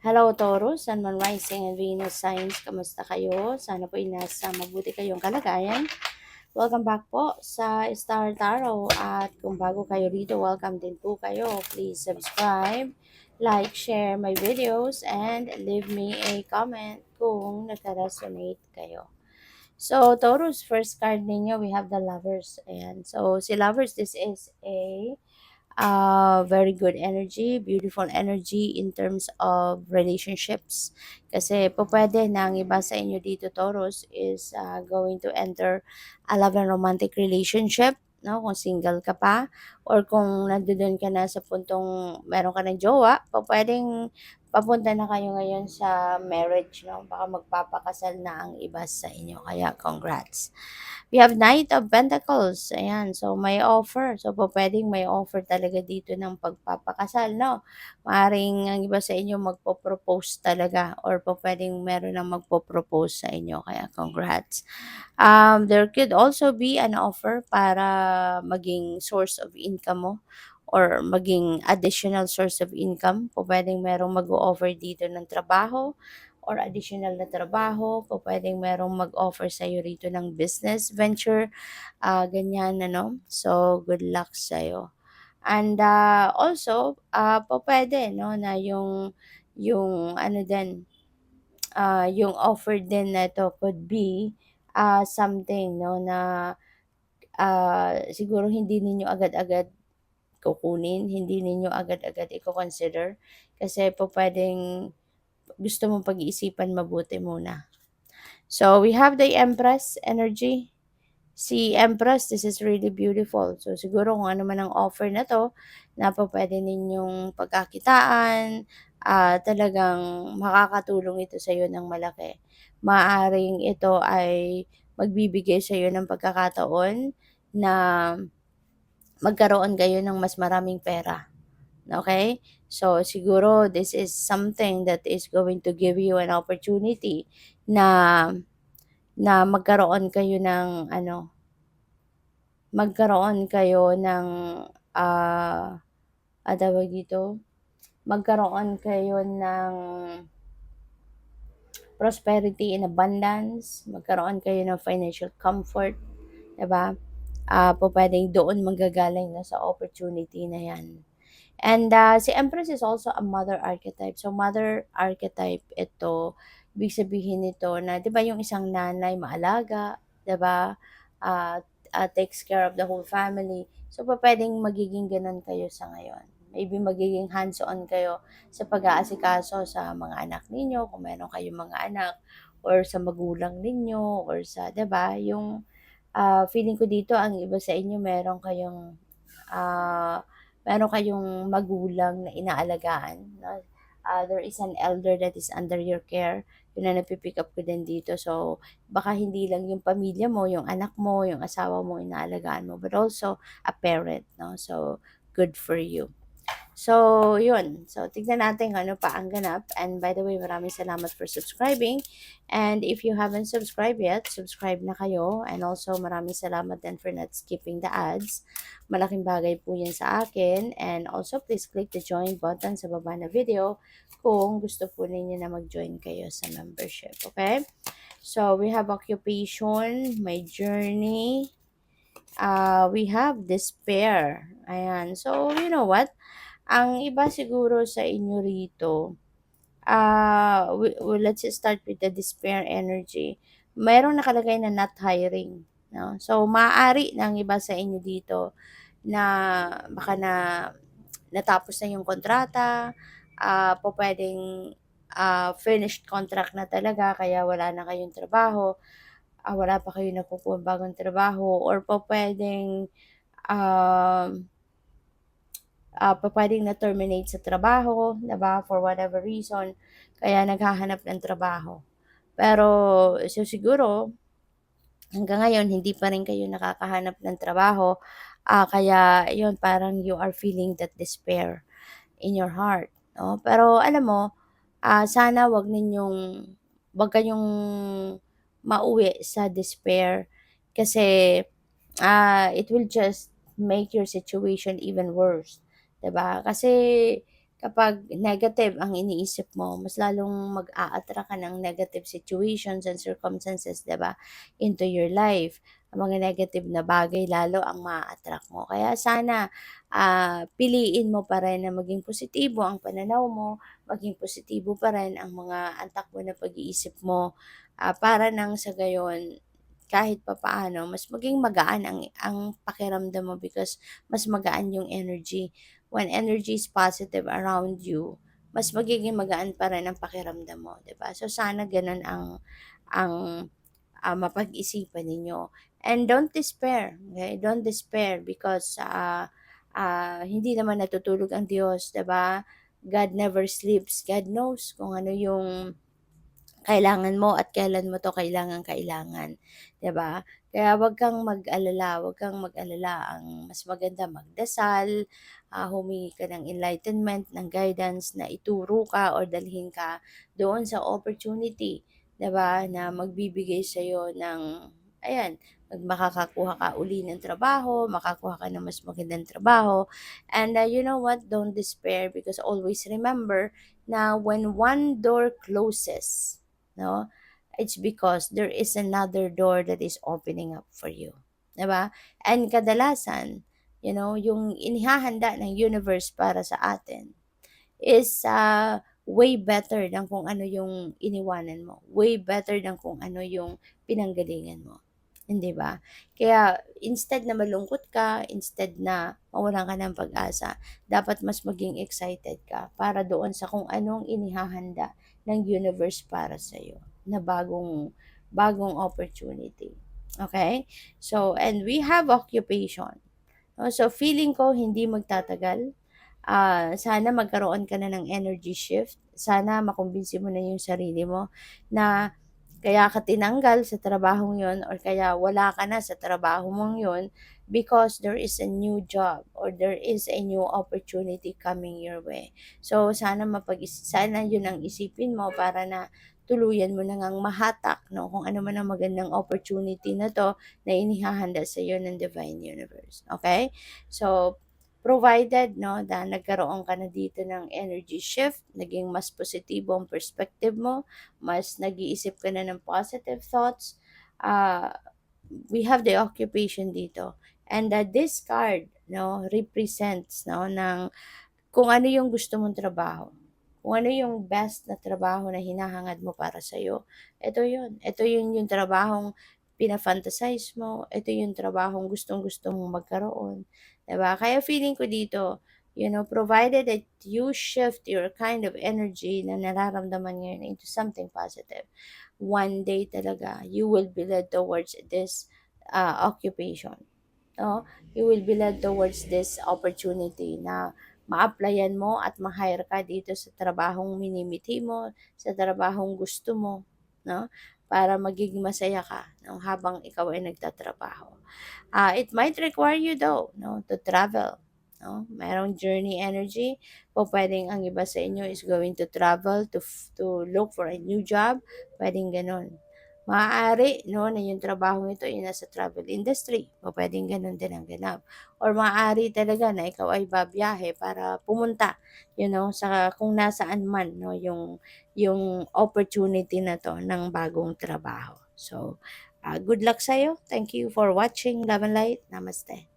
Hello Taurus, Sun, Moon, Rising, and Venus signs. Kamusta kayo? Sana po nasa mabuti kayong kalagayan. Welcome back po sa Star Tarot. At kung bago kayo rito, welcome din po kayo. Please subscribe, like, share my videos, and leave me a comment kung naka-resonate kayo. So, Taurus, first card ninyo, we have the Lovers. Ayan. So, si Lovers, this is a very good energy, beautiful energy in terms of relationships. Kasi po pwede na ang iba sa inyo dito, Taurus, is going to enter a love and romantic relationship. No, kung single ka pa or kung nandoon ka na sa puntong meron ka ng jowa, po pwedeng papunta na kayo ngayon sa marriage, no? Baka magpapakasal na ang iba sa inyo. Kaya congrats. We have Knight of Pentacles. Ayan. So, may offer. So, po pwedeng may offer talaga dito ng pagpapakasal, no? Maaring ang iba sa inyo magpo-propose talaga or po pwedeng meron ng magpo-propose sa inyo. Kaya, congrats. There could also be an offer para maging source of income mo or maging additional source of income. Po pwedeng merong mag-o-offer dito ng trabaho or additional na trabaho. Po pwedeng merong mag-offer sa'yo rito ng business venture. Ganyan, ano. So, good luck sa'yo. And also, po pwede, no, na yung ano din, yung offer din na to could be something, no, na siguro hindi ninyo agad-agad kukunin, hindi ninyo agad-agad i-consider kasi po pwedeng gusto mong pag-iisipan mabuti muna. So, we have the Empress energy. Si Empress, this is really beautiful. So, siguro kung ano man ang offer na to, na po pwede ninyong pagkakitaan, talagang makakatulong ito sa iyo ng malaki. Maaring ito ay magbibigay sa iyo ng pagkakataon na magkaroon kayo ng mas maraming pera. Okay? So, siguro this is something that is going to give you an opportunity na magkaroon kayo ng ano, magkaroon kayo ng tawag dito, magkaroon kayo ng prosperity and abundance, magkaroon kayo ng financial comfort, 'di ba? Po pwedeng doon manggagaling na sa opportunity na 'yan. And si Empress is also a mother archetype. So, mother archetype ito, ibig sabihin nito na, di ba yung isang nanay maalaga, di ba? Takes care of the whole family. So, pa pwedeng magiging ganun kayo sa ngayon. Maybe magiging hands-on kayo sa pag-aasikaso sa mga anak ninyo, kung meron kayong mga anak, or sa magulang ninyo, or sa, di ba? Yung feeling ko dito, ang iba sa inyo, ah, meron kayong magulang na inaalagaan, no? There is an elder that is under your care. Yun na napipick up ko din dito. So, baka hindi lang yung pamilya mo, yung anak mo, yung asawa mo, inaalagaan mo, but also a parent, no? So, good for you. So, yun. So, tignan natin kung ano pa ang ganap. And by the way, maraming salamat for subscribing. And if you haven't subscribed yet, subscribe na kayo. And also, maraming salamat din for not skipping the ads. Malaking bagay po yan sa akin. And also, please click the join button sa baba na video kung gusto po ninyo na mag-join kayo sa membership. Okay? So, we have occupation, my journey, we have despair. Ayan. So, you know what? Ang iba siguro sa inyo rito, let's start with the despair energy. Mayroong nakalagay na not hiring. No? So, maaari ng iba sa inyo dito na baka na natapos na yung kontrata, po pwedeng finished contract na talaga kaya wala na kayong trabaho, wala pa kayo nakukuha bagong trabaho, or po pwedeng um, pupuwedeng na-terminate sa trabaho, 'di ba, for whatever reason, kaya naghahanap ng trabaho. Pero so siguro hanggang ngayon hindi pa rin kayo nakakahanap ng trabaho, kaya 'yun parang you are feeling that despair in your heart, 'no. Pero alam mo, sana 'wag kayong mauwi sa despair kasi it will just make your situation even worse, 'di ba? Kasi kapag negative ang iniisip mo, mas lalong mag-a-attract ka ng negative situations and circumstances, 'di ba, into your life. Ang mga negative na bagay lalo ang maa-attract mo. Kaya sana, piliin mo pa rin na maging positibo ang pananaw mo, maging positibo pa rin ang mga antak mo na pag-iisip mo, para nang sa gayon kahit papaano mas maging magaan ang pakiramdam mo because mas magaan yung energy. When energy is positive around you, mas magiging magaan pa rin ang pakiramdam mo, 'di ba? So sana gano'n ang mapag-isipan ninyo. And don't despair, okay? Don't despair because hindi naman natutulog ang Diyos, 'di ba? God never sleeps. God knows kung ano yung kailangan mo at kailan mo 'to kailangang-kailangan, 'di ba? Kaya 'wag kang mag-alala, ang mas maganda magdasal, humingi ka ng enlightenment, ng guidance na ituro ka or dalhin ka doon sa opportunity, 'di ba, na magbibigay sa'yo ng ayan, makakakuha ka uli ng trabaho, makakuha ka ng mas magandang trabaho. And, you know what, don't despair because always remember na when one door closes, no? It's because there is another door that is opening up for you. 'Di ba? And kadalasan, yung inihahanda ng universe para sa atin is way better than kung ano yung iniwanan mo. Way better than kung ano yung pinanggalingan mo. Hindi ba? Kaya instead na malungkot ka, instead na mawalan ka ng pag-asa, dapat mas maging excited ka para doon sa kung anong inihahanda ng universe para sa iyo na bagong bagong opportunity. Okay? So, and we have occupation. No? So, feeling ko hindi magtatagal. Sana magkaroon ka na ng energy shift. Sana makumbinsi mo na yung sarili mo na kaya ka tinanggal sa trabahong yon or kaya wala ka na sa trabaho mong yon because there is a new job or there is a new opportunity coming your way. So sana yun ang isipin mo para na tuluyan mo na ngang mahatak, no, kung ano man ang magandang opportunity na to na inihahanda sa iyo ng Divine Universe. Okay? So, provided, no, na nagkaroon ka na dito ng energy shift, naging mas positibo ang perspective mo, mas nag-iisip ka na ng positive thoughts, uh, we have the occupation dito. And this card, no, represents, no, ng kung ano yung gusto mong trabaho. Kung ano yung best na trabaho na hinahangad mo para sa'yo, ito yun. Ito yun yung trabahong pina-fantasize mo. Ito yung trabahong gustong-gusto mong magkaroon. 'Di ba? Kaya feeling ko dito, provided that you shift your kind of energy na nararamdaman ngayon into something positive, one day talaga, you will be led towards this occupation. No? You will be led towards this opportunity na ma-applyan mo at ma-hire ka dito sa trabahong minimithi mo, sa trabahong gusto mo, no? Para magiging masaya ka, no? Habang ikaw ay nagtatrabaho. It might require you though, no, to travel. No? Merong journey energy. O pwedeng ang iba sa inyo is going to travel to look for a new job. Pwedeng ganun. Maaari, no, na yung trabaho ito ay nasa travel industry. O pwedeng ganun din ang ganap. Or maaari talaga na ikaw ay babiyahe para pumunta, sa kung nasaan man, no, yung opportunity na to ng bagong trabaho. So, good luck sa'yo. Thank you for watching Love and Light. Namaste.